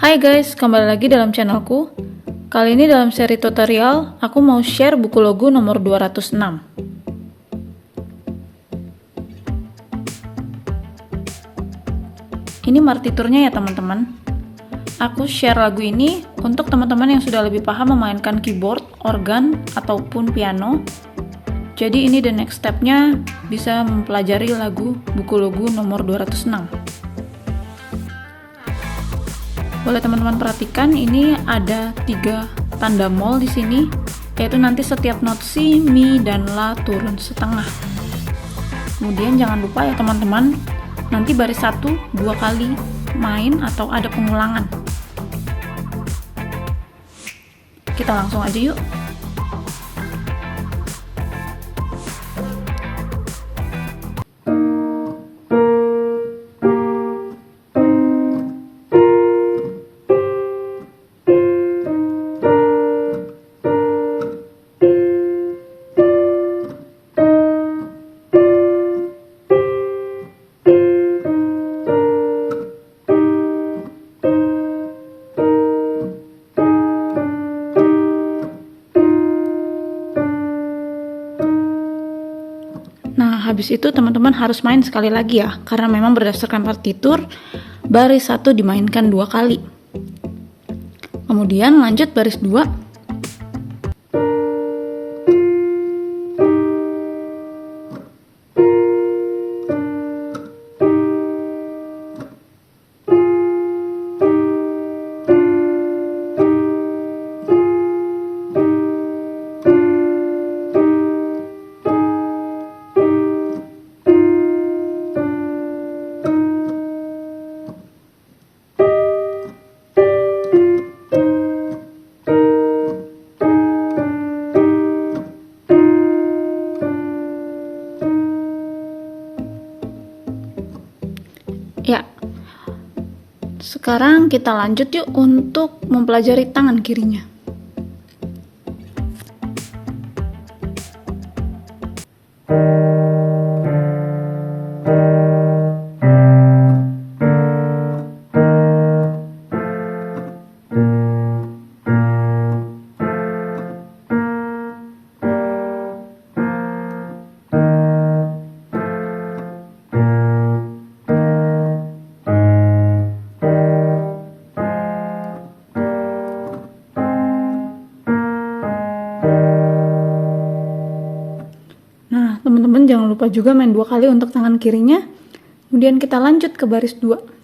Hai guys, kembali lagi dalam channelku. Kali ini dalam seri tutorial, aku mau share buku logo nomor 206. Ini partiturnya ya teman-teman. Aku share lagu ini untuk teman-teman yang sudah lebih paham memainkan keyboard, organ, ataupun piano. Jadi ini the next step-nya bisa mempelajari lagu buku logo nomor 206. Boleh teman-teman perhatikan, ini ada 3 tanda mol di sini, yaitu nanti setiap not si, mi, dan la turun setengah. Kemudian jangan lupa ya teman-teman, nanti baris 1 2 kali main atau ada pengulangan. Kita langsung aja yuk. Nah, habis itu teman-teman harus main sekali lagi ya, karena memang berdasarkan partitur, baris 1 dimainkan 2 kali. Kemudian lanjut baris 2. Ya, sekarang kita lanjut yuk untuk mempelajari tangan kirinya. Nah, teman-teman jangan lupa juga main 2 kali untuk tangan kirinya. Kemudian kita lanjut ke baris 2.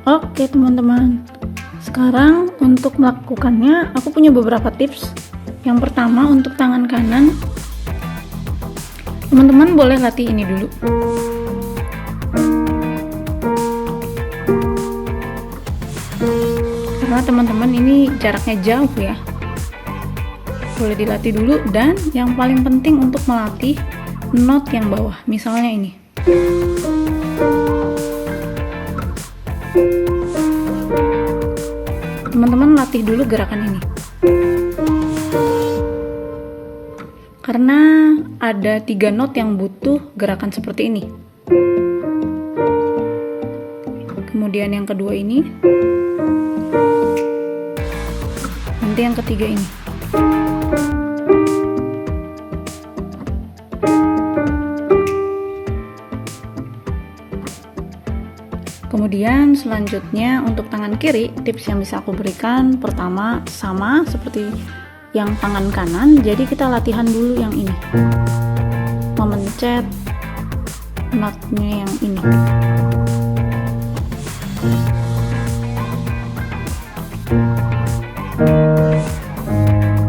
Oke teman-teman, sekarang untuk melakukannya aku punya beberapa tips. Yang pertama untuk tangan kanan, teman-teman boleh latih ini dulu. Karena teman-teman ini jaraknya jauh ya, boleh dilatih dulu. Dan yang paling penting untuk melatih not yang bawah, misalnya ini. Teman-teman latih dulu gerakan ini, karena ada 3 not yang butuh gerakan seperti ini. Kemudian yang kedua ini, nanti yang ketiga ini. Kemudian selanjutnya untuk tangan kiri, tips yang bisa aku berikan pertama sama seperti yang tangan kanan, jadi kita latihan dulu yang ini, memencet notnya yang ini.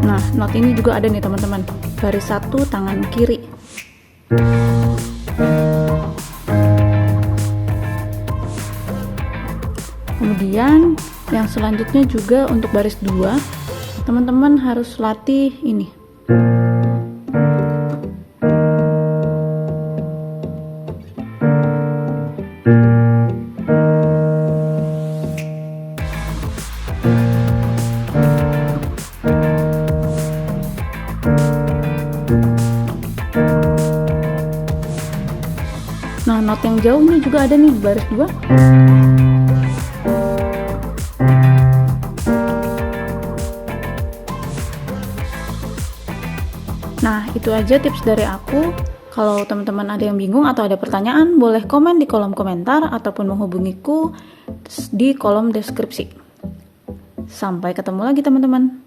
Nah not ini juga ada nih teman-teman, baris 1 tangan kiri. Kemudian yang selanjutnya juga untuk baris 2, teman-teman harus latih ini. Nah, not yang jauhnya juga ada nih di baris 2. Nah, itu aja tips dari aku. Kalau teman-teman ada yang bingung atau ada pertanyaan, boleh komen di kolom komentar ataupun menghubungiku di kolom deskripsi. Sampai ketemu lagi teman-teman.